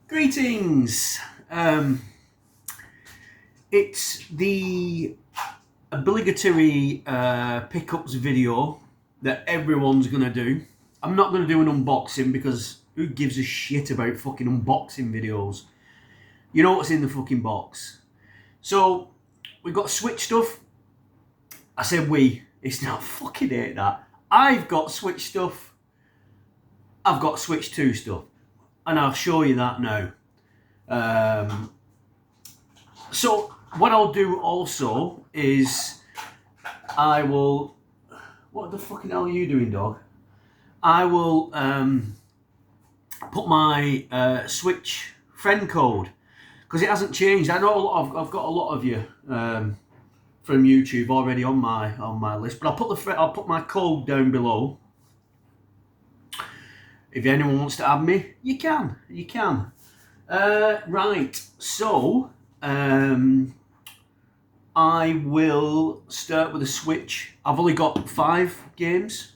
Greetings! It's the obligatory pickups video that everyone's going to do. I'm not going to do an unboxing because who gives a shit about fucking unboxing videos? You know what's in the fucking box. So, we've got Switch stuff. I said we. It's not fucking hate that. I've got Switch stuff. I've got Switch 2 stuff. And I'll show you that now. So what I'll do also is I will... What the fucking hell are you doing, dog? I will put my Switch friend code, because it hasn't changed. I know I've got a lot of you from YouTube already on my list, but I'll put my code down below. If anyone wants to add me, you can. Right, so I will start with a Switch. I've only got 5 games.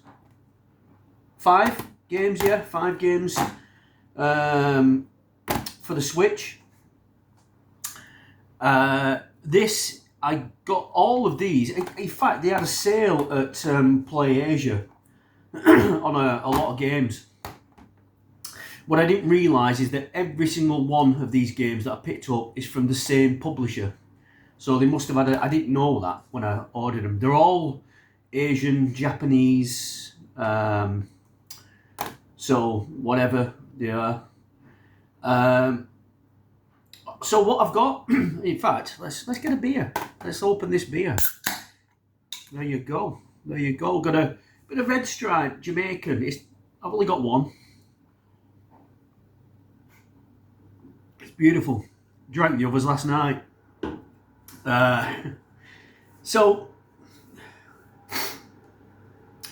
5 games, yeah, 5 games for the Switch. This, I got all of these. In fact, they had a sale at PlayAsia on a lot of games. What I didn't realise is that every single one of these games that I picked up is from the same publisher. So they must have had I didn't know that when I ordered them. They're all Asian, Japanese, so whatever they are. So what I've got, in fact, let's get a beer. Let's open this beer. There you go. Got a bit of Red Stripe, Jamaican. I've only got one. Beautiful. Drank the others last night.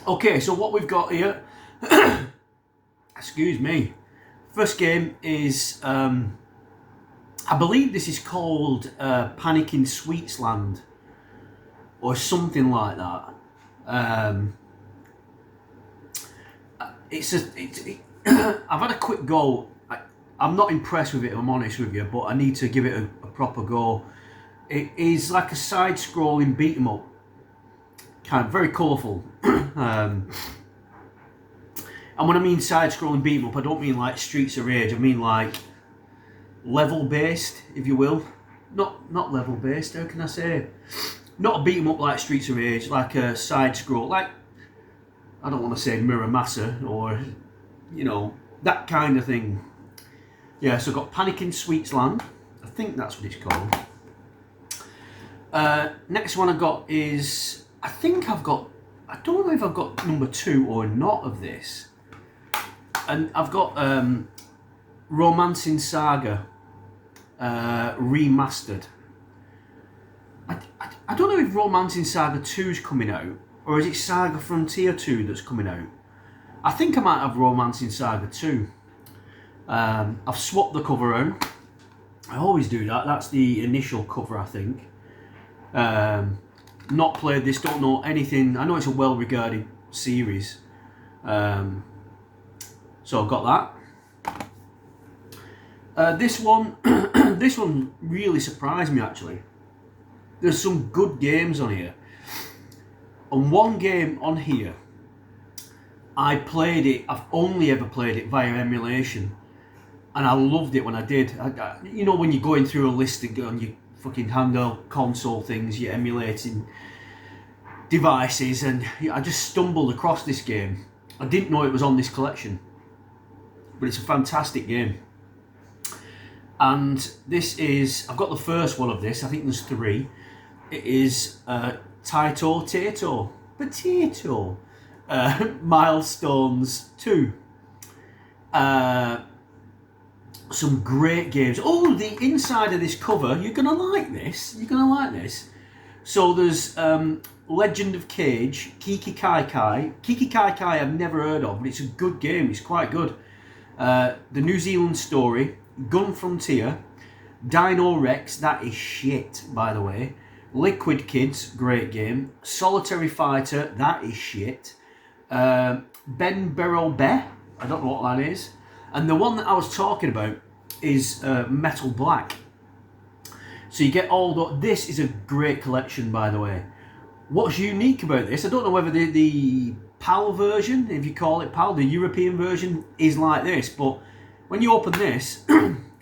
Okay, so what we've got here, excuse me. First game is, I believe this is called Panic in Sweetsland, or something like that. I've had a quick go. I'm not impressed with it, if I'm honest with you, but I need to give it a proper go. It is like a side-scrolling beat-em-up, kind of very colourful. And when I mean side-scrolling beat-em-up, I don't mean like Streets of Rage. I mean like level-based, if you will. Not level-based. How can I say? Not a beat-em-up like Streets of Rage, like a side-scroll, like, I don't want to say Muramasa or that kind of thing. Yeah, so I've got Panic in Sweetsland. I think that's what it's called. Next one I got is, I don't know if I've got number 2 or not of this. And I've got Romancing Saga Remastered. I don't know if Romancing Saga 2 is coming out, or is it Saga Frontier 2 that's coming out. I think I might have Romancing Saga 2. I've swapped the cover out. I always do that. That's the initial cover, I think. Not played this, don't know anything. I know it's a well-regarded series. So I've got that. This one, this one really surprised me actually. There's some good games on here. And one game on here, I played it. I've only ever played it via emulation. And I loved it when I did. When you're going through a list on your fucking handheld console things, you're emulating devices, and I just stumbled across this game. I didn't know it was on this collection, but it's a fantastic game. And this is, I've got the first one of this, I think there's 3. It is Taito Tato Potato Milestones 2. Some great games. Oh, the inside of this cover, you're gonna like this. So there's Legend of Cage, Kiki Kai Kai. Kiki Kai Kai I've never heard of, but it's a good game. It's quite good. The New Zealand Story, Gun Frontier, Dino Rex, that is shit, by the way. Liquid Kids, great game. Solitary Fighter, that is shit. Ben Berobe, I don't know what that is. And the one that I was talking about is Metal Black. So you get all the... This is a great collection, by the way. What's unique about this, I don't know whether the PAL version, if you call it PAL, the European version, is like this, but when you open this,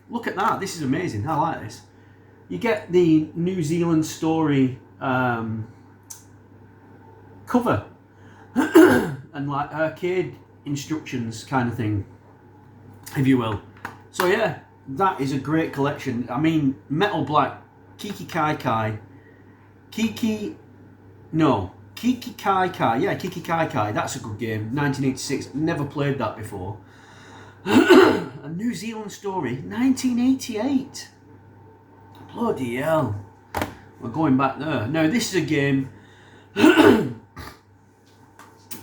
look at that, this is amazing, I like this. You get the New Zealand story cover, and like arcade instructions kind of thing, if you will. So yeah, that is a great collection. I mean, Metal Black, Kiki Kai Kai, Kiki Kai Kai, yeah, Kiki Kai Kai, that's a good game, 1986, never played that before. A New Zealand story, 1988. Bloody hell. We're going back there. Now, this is a game,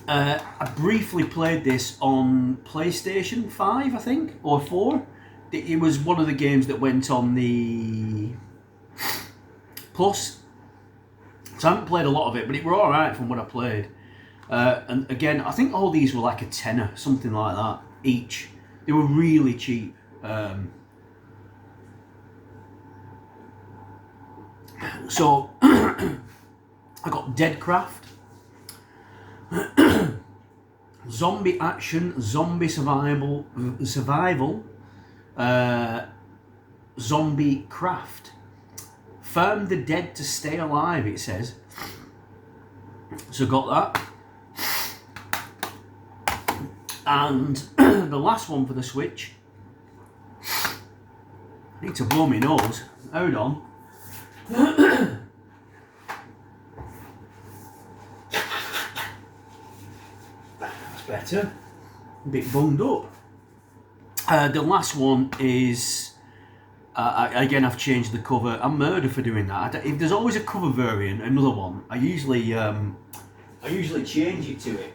I briefly played this on PlayStation 5, I think, or 4. It was one of the games that went on the Plus. So I haven't played a lot of it, but it were alright from what I played. And again, I think all these were like a tenner, something like that, each. They were really cheap. So I got Deadcraft, zombie action, zombie survival, zombie craft. Firm the dead to stay alive, it says. So got that. And the last one for the Switch. I need to blow my nose. Hold on. That's better. A bit bunged up. The last one is... again, I've changed the cover. I'm murder for doing that. If there's always a cover variant, another one, I usually change it to it.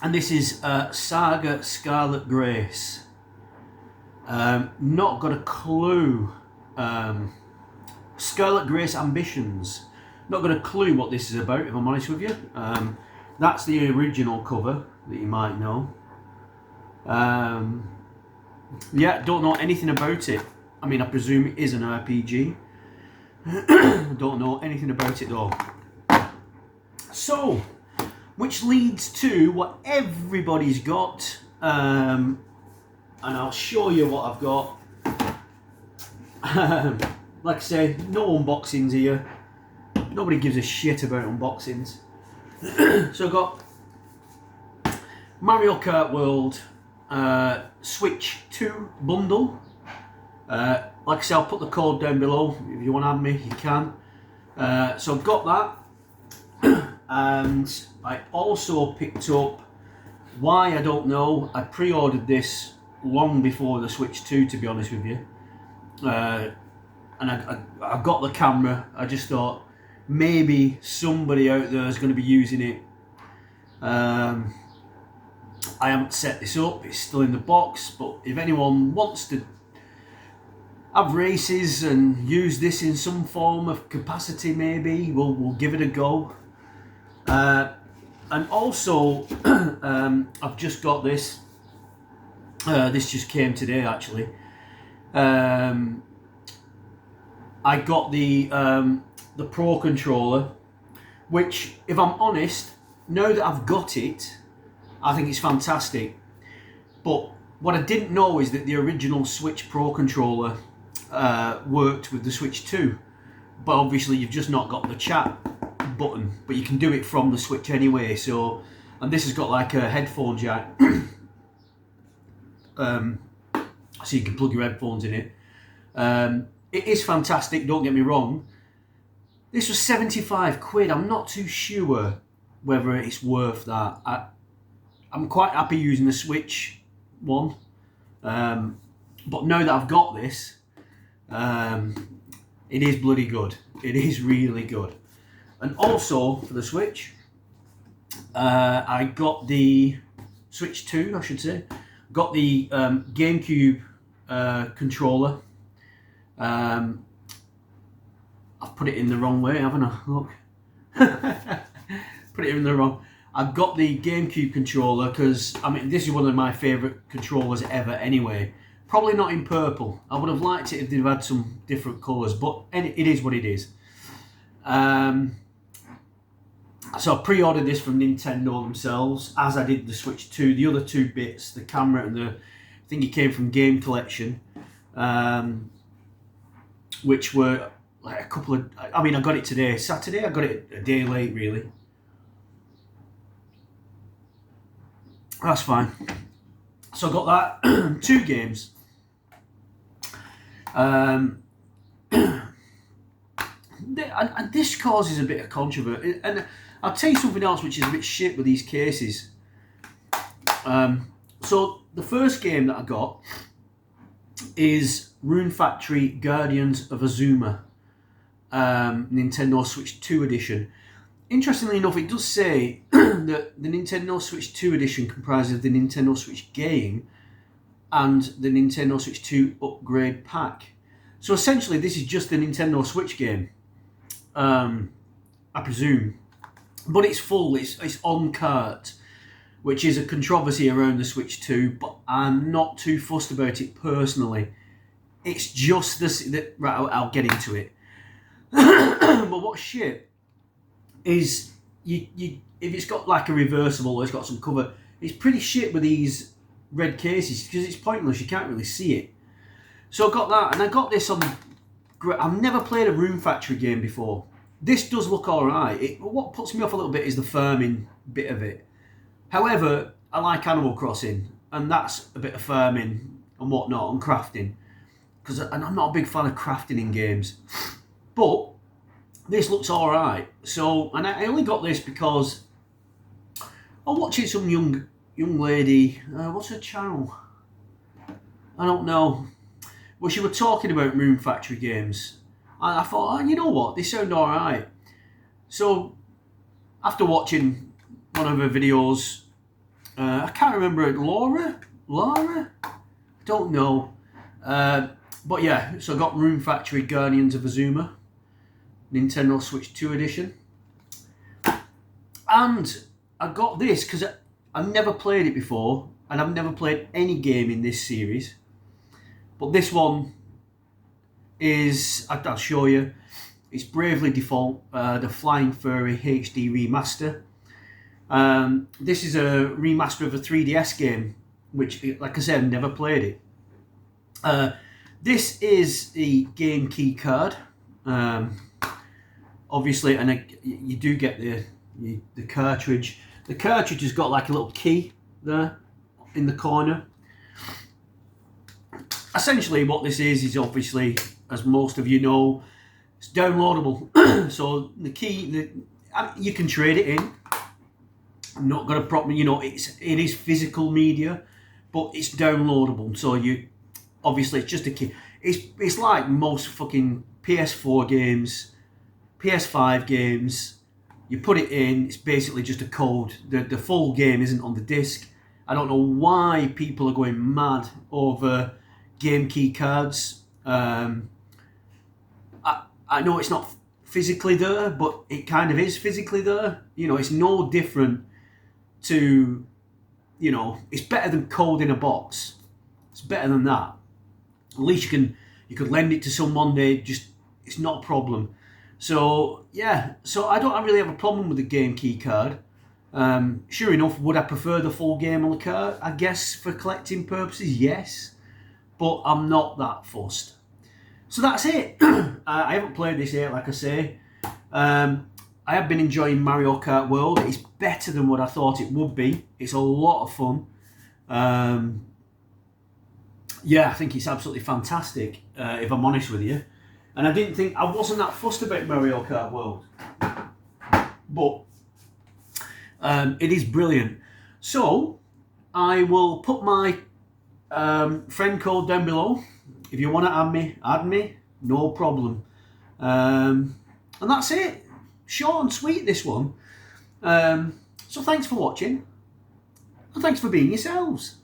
And this is Saga Scarlet Grace. Not got a clue. Scarlet Grace Ambitions. Not got a clue what this is about, if I'm honest with you. That's the original cover that you might know. Yeah, don't know anything about it. I mean, I presume it is an RPG. Don't know anything about it though. So, which leads to what everybody's got, and I'll show you what I've got. Like I say, no unboxings here. Nobody gives a shit about unboxings. So I've got Mario Kart World Switch 2 bundle. Like I say, I'll put the code down below. If you want to have me, you can. So I've got that. And I also picked up, why I don't know, I pre-ordered this long before the Switch 2, to be honest with you. And I got the camera. I just thought maybe somebody out there is going to be using it. I haven't set this up, it's still in the box, but if anyone wants to have races and use this in some form of capacity, maybe we'll give it a go. And also I've just got this. This just came today actually. I got the Pro Controller, which, if I'm honest, now that I've got it, I think it's fantastic. But what I didn't know is that the original Switch Pro Controller worked with the Switch 2. But obviously you've just not got the chat button, but you can do it from the Switch anyway. So, and this has got like a headphone jack. So you can plug your headphones in it. It is fantastic, don't get me wrong. This was 75 quid. I'm not too sure whether it's worth that. I'm quite happy using the Switch one. But now that I've got this, it is bloody good. It is really good. And also, for the Switch, I got the Switch 2, I should say. Got the GameCube controller. I've put it in the wrong way, haven't I? Look. Put it in the wrong. I've got the GameCube controller because, I mean, this is one of my favourite controllers ever anyway. Probably not in purple. I would have liked it if they'd had some different colours, but it is what it is. So I pre-ordered this from Nintendo themselves, as I did the Switch 2. The other two bits, the camera and the thingy, came from Game Collection, which were like a couple of... I mean, I got it today, Saturday. I got it a day late, really. That's fine. So I got that. 2 games. And this causes a bit of controversy. And I'll tell you something else which is a bit shit with these cases. So the first game that I got is Rune Factory Guardians of Azuma, Nintendo Switch 2 edition. Interestingly enough, it does say that the Nintendo Switch 2 edition comprises the Nintendo Switch game and the Nintendo Switch 2 upgrade pack. So essentially, this is just the Nintendo Switch game, I presume. But it's full, it's on cart, which is a controversy around the Switch 2, but I'm not too fussed about it personally. It's just this, right, I'll get into it. But what's shit is, if it's got like a reversible or it's got some cover, it's pretty shit with these red cases because it's pointless, you can't really see it. So I got that, and I got this on... I've never played a Rune Factory game before. This does look alright. What puts me off a little bit is the farming bit of it. However, I like Animal Crossing, and that's a bit of farming and whatnot, and crafting. And I'm not a big fan of crafting in games. But this looks alright. So, and I only got this because I'm watching some young lady. What's her channel? I don't know. Well, she was talking about Rune Factory games. And I thought, oh, you know what, they sound alright. So, after watching one of her videos, I can't remember it, Laura? I don't know. But yeah, so I got Rune Factory Guardians of Azuma, Nintendo Switch 2 edition. And I got this because I've never played it before, and I've never played any game in this series. But this one is, I'll show you, it's Bravely Default, the Flying Furry HD remaster. This is a remaster of a 3DS game, which, like I said, I've never played it. This is the game key card, obviously, and you do get the cartridge. The cartridge has got like a little key there in the corner. Essentially what this is obviously, as most of you know, it's downloadable. So the key, you can trade it in. I'm not going to problem, it is physical media, but it's downloadable. So obviously it's just a key. It's like most fucking PS4 games, PS5 games. You put it in, it's basically just a code. The full game isn't on the disc. I don't know why people are going mad over game key cards. I know it's not physically there, but it kind of is physically there. It's no different to, it's better than code in a box. It's better than that. At least you could lend it to someone. It's not a problem. So yeah, so I don't really have a problem with the game key card. Sure enough, would I prefer the full game on the card? I guess for collecting purposes, yes. But I'm not that fussed. So that's it. I haven't played this yet, like I say. I have been enjoying Mario Kart World. It's better than what I thought it would be. It's a lot of fun. Yeah, I think it's absolutely fantastic, if I'm honest with you. And I wasn't that fussed about Mario Kart World. But it is brilliant. So, I will put my friend code down below. If you want to add me, no problem. And that's it. Short and sweet, this one. So thanks for watching, and thanks for being yourselves.